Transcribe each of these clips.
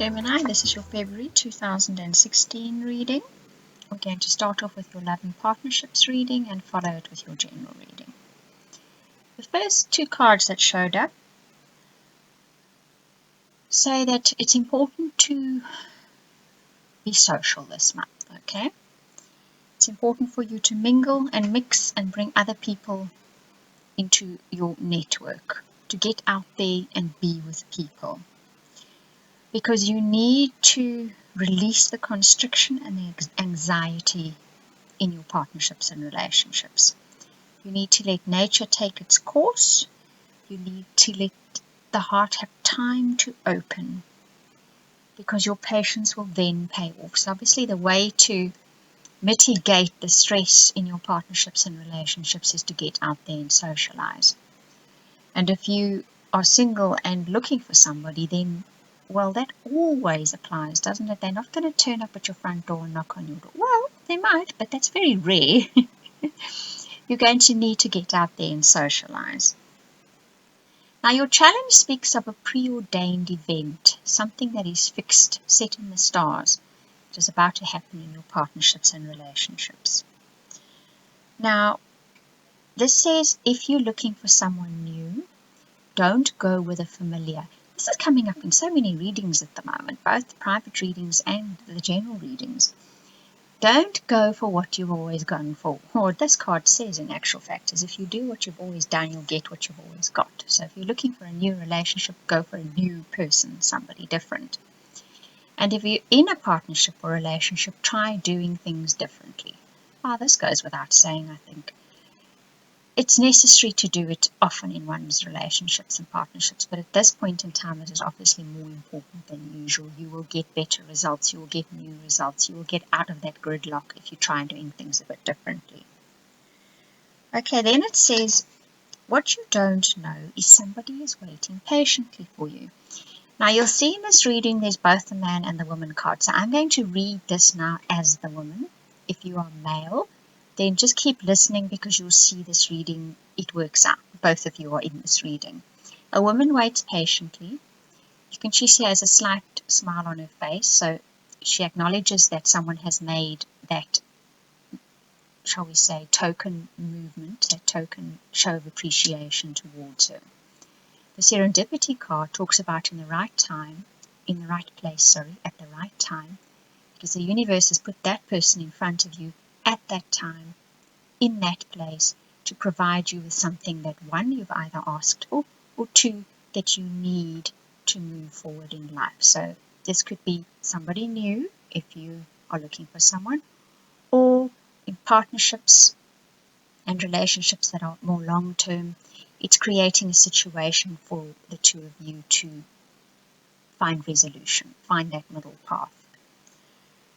Gemini, this is your February 2016 reading. We're going to start off with your love and partnerships reading and follow it with your general reading. The first two cards that showed up say that it's important to be social this month, okay? It's important for you to mingle and mix and bring other people into your network, to get out there and be with people. Because you need to release the constriction and the anxiety in your partnerships and relationships. You need to let nature take its course. You need to let the heart have time to open, because your patience will then pay off. So obviously the way to mitigate the stress in your partnerships and relationships is to get out there and socialize. And if you are single and looking for somebody, then well, that always applies, doesn't it? They're not going to turn up at your front door and knock on your door. Well, they might, but that's very rare. You're going to need to get out there and socialize. Now, your challenge speaks of a preordained event, something that is fixed, set in the stars, that is about to happen in your partnerships and relationships. Now, this says if you're looking for someone new, don't go with a familiar. This is coming up in so many readings at the moment, both the private readings and the general readings. Don't go for what you've always gone for. Or what this card says, in actual fact, is if you do what you've always done, you'll get what you've always got. So if you're looking for a new relationship, go for a new person, somebody different. And if you're in a partnership or relationship, try doing things differently. This goes without saying, I think. It's necessary to do it often in one's relationships and partnerships, but at this point in time it is obviously more important than usual. You will get better results, you will get new results, you will get out of that gridlock if you try doing things a bit differently. Okay, then it says, what you don't know is somebody is waiting patiently for you. Now you'll see in this reading there's both the man and the woman card, so I'm going to read this now as the woman. If you are male, then just keep listening, because you'll see this reading, it works out. Both of you are in this reading. A woman waits patiently. You can see she has a slight smile on her face, so she acknowledges that someone has made that, shall we say, token movement, that token show of appreciation towards her. The serendipity card talks about in the right time, in the right place, at the right time, because the universe has put that person in front of you at that time, in that place, to provide you with something that, one, you've either asked for, or two, that you need to move forward in life. So this could be somebody new if you are looking for someone, or in partnerships and relationships that are more long-term, it's creating a situation for the two of you to find resolution, find that middle path.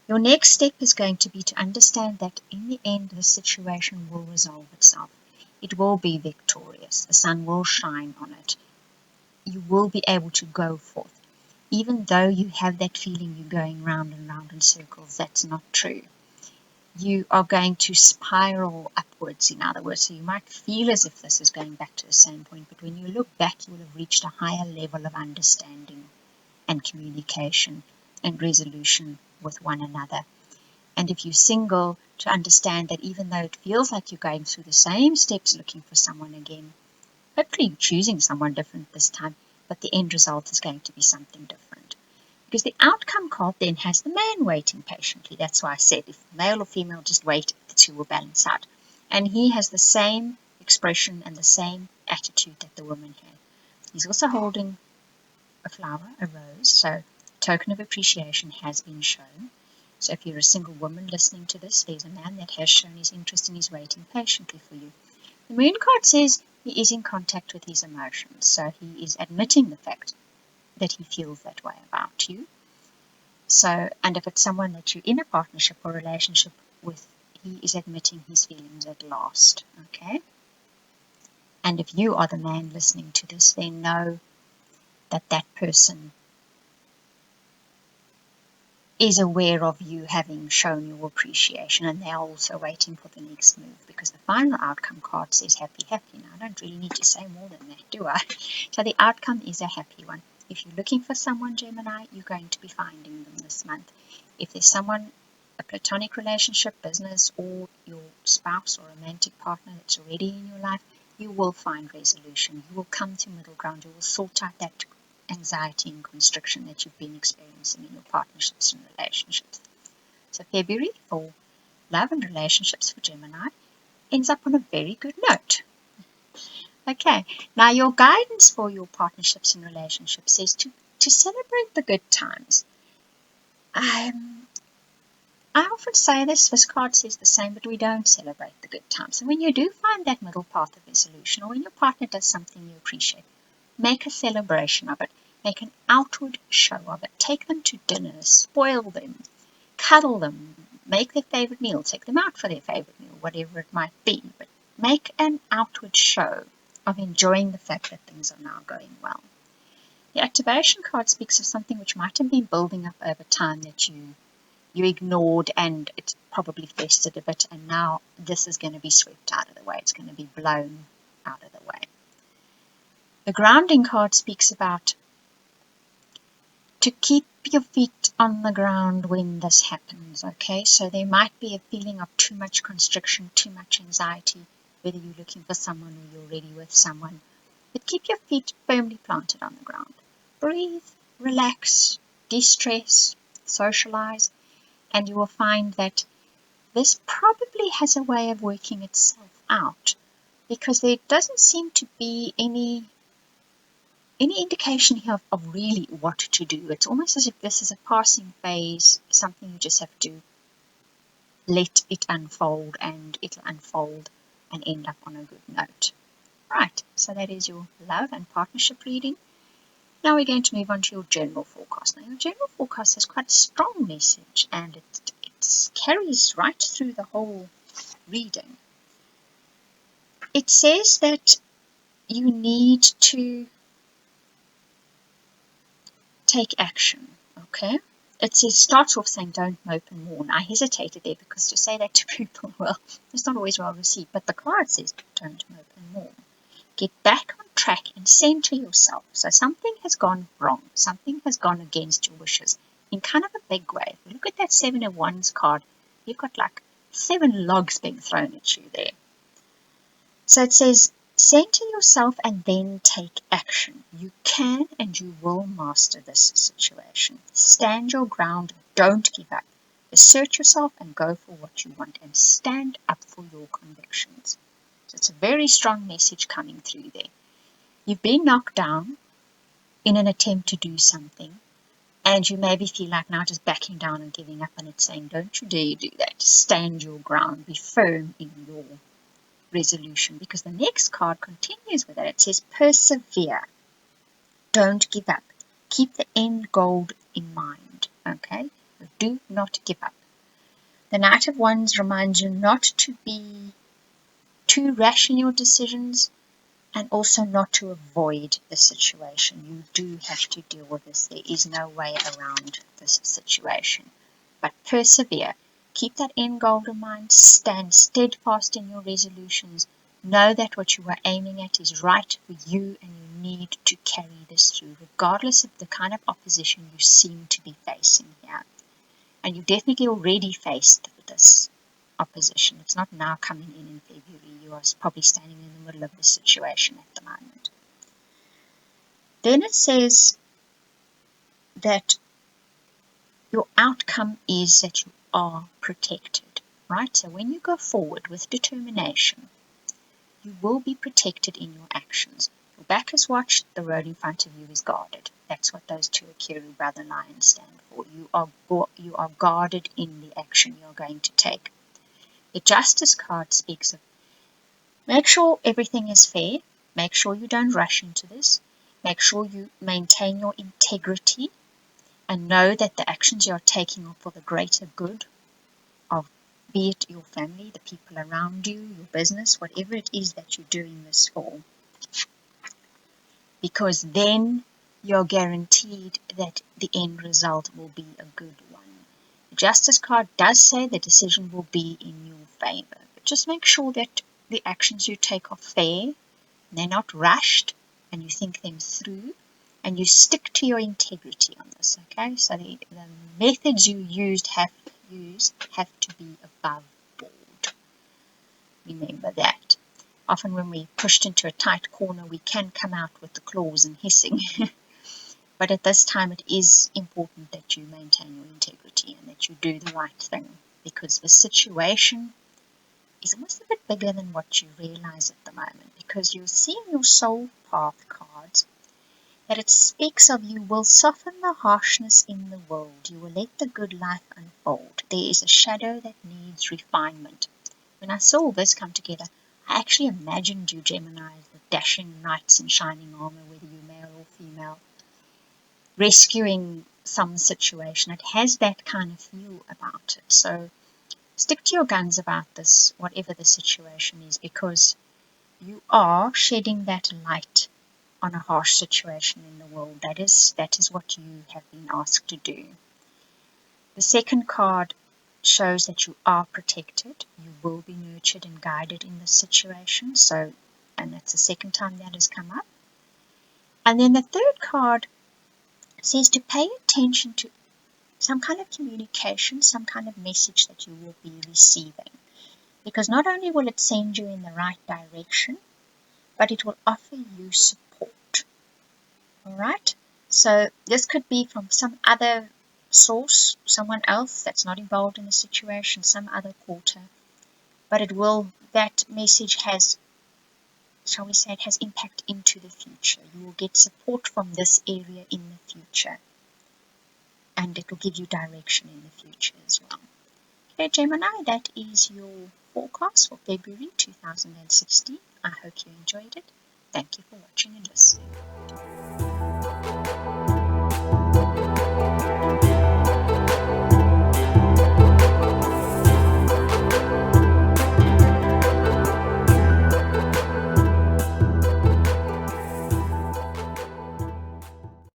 Your next step is going to be to understand that in the end, the situation will resolve itself. It will be victorious. The sun will shine on it. You will be able to go forth. Even though you have that feeling you're going round and round in circles, that's not true. You are going to spiral upwards, in other words. So you might feel as if this is going back to the same point, but when you look back, you will have reached a higher level of understanding and communication and resolution with one another. And if you're single, to understand that even though it feels like you're going through the same steps looking for someone again, hopefully you're choosing someone different this time, but the end result is going to be something different. Because the outcome card then has the man waiting patiently. That's why I said if male or female, just wait, the two will balance out. And he has the same expression and the same attitude that the woman had. He's also holding a flower, a rose, so token of appreciation has been shown. So if you're a single woman listening to this, there's a man that has shown his interest and is waiting patiently for you. The moon card says he is in contact with his emotions, so he is admitting the fact that he feels that way about you. So, and if it's someone that you're in a partnership or relationship with, he is admitting his feelings at last, okay? And if you are the man listening to this, then know that that person is aware of you having shown your appreciation, and they're also waiting for the next move, because the final outcome card says happy, happy. Now, I don't really need to say more than that, do I? So the outcome is a happy one. If you're looking for someone, Gemini, you're going to be finding them this month. If there's someone, a platonic relationship, business, or your spouse or romantic partner that's already in your life, you will find resolution. You will come to middle ground. You will sort out that anxiety and constriction that you've been experiencing in your partnerships and relationships. So February for love and relationships for Gemini ends up on a very good note. Okay, now your guidance for your partnerships and relationships is to celebrate the good times. I often say this card says the same, but we don't celebrate the good times. So when you do find that middle path of resolution, or when your partner does something you appreciate, make a celebration of it. Make an outward show of it. Take them to dinner, spoil them, cuddle them, make their favorite meal, take them out for their favorite meal, whatever it might be. But make an outward show of enjoying the fact that things are now going well. The activation card speaks of something which might have been building up over time that you ignored, and it's probably festered a bit, and now this is going to be swept out of the way. It's going to be blown out of the way. The grounding card speaks about to keep your feet on the ground when this happens, okay? So there might be a feeling of too much constriction, too much anxiety, whether you're looking for someone or you're already with someone. But keep your feet firmly planted on the ground. Breathe, relax, de-stress, socialize, and you will find that this probably has a way of working itself out, because there doesn't seem to be any indication here of really what to do. It's almost as if this is a passing phase, something you just have to let it unfold, and it'll unfold and end up on a good note. Right, so that is your love and partnership reading. Now we're going to move on to your general forecast. Now your general forecast has quite a strong message, and it carries right through the whole reading. It says that you need to take action, okay? It starts off saying don't mope and mourn. I hesitated there because to say that to people, well, it's not always well received, but the card says don't mope and mourn. Get back on track and center yourself. So something has gone wrong. Something has gone against your wishes in kind of a big way. If you look at that 7 of Wands card, you've got like 7 logs being thrown at you there. So it says, center yourself and then take action. You can and you will master this situation. Stand your ground. Don't give up. Assert yourself and go for what you want, and stand up for your convictions. So it's a very strong message coming through there. You've been knocked down in an attempt to do something, and you maybe feel like now just backing down and giving up, and it's saying don't you dare do that. Stand your ground. Be firm in your resolution, because the next card continues with it. It says persevere. Don't give up. Keep the end goal in mind. Okay? Do not give up. The Knight of Wands reminds you not to be too rash in your decisions, and also not to avoid the situation. You do have to deal with this. There is no way around this situation. But persevere. Keep that end goal in mind. Stand steadfast in your resolutions. Know that what you are aiming at is right for you, and you need to carry this through, regardless of the kind of opposition you seem to be facing here. And you definitely already faced this opposition. It's not now coming in February. You are probably standing in the middle of the situation at the moment. Then it says that your outcome is that you are protected, right? So when you go forward with determination, you will be protected in your actions. Your back is watched, the road in front of you is guarded. That's what those 2 Akira brother lions stand for. You are guarded in the action you're going to take. The Justice card speaks of make sure everything is fair, make sure you don't rush into this, make sure you maintain your integrity, and know that the actions you are taking are for the greater good of, be it your family, the people around you, your business, whatever it is that you're doing this for. Because then you're guaranteed that the end result will be a good one. The Justice card does say the decision will be in your favor, but just make sure that the actions you take are fair, they're not rushed, and you think them through, and you stick to your integrity on this, okay? So the methods you have to be above board. Remember that. Often when we're pushed into a tight corner, we can come out with the claws and hissing. But at this time, it is important that you maintain your integrity and that you do the right thing, because the situation is almost a bit bigger than what you realize at the moment, because you're seeing your soul path cards, that it speaks of you will soften the harshness in the world. You will let the good life unfold. There is a shadow that needs refinement. When I saw this come together, I actually imagined you, Gemini, the dashing knights in shining armor, whether you're male or female, rescuing some situation. It has that kind of feel about it. So stick to your guns about this, whatever the situation is, because you are shedding that light on a harsh situation in the world. That is what you have been asked to do. The second card shows that you are protected. You will be nurtured and guided in this situation. So, and that's the second time that has come up. And then the third card says to pay attention to some kind of communication, some kind of message that you will be receiving. Because not only will it send you in the right direction, but it will offer you support. Alright? So this could be from some other source, someone else that's not involved in the situation, some other quarter. But that message has, shall we say, it has impact into the future. You will get support from this area in the future. And it will give you direction in the future as well. Okay, Gemini, that is your forecast for February 2016. I hope you enjoyed it. Thank you for watching and listening.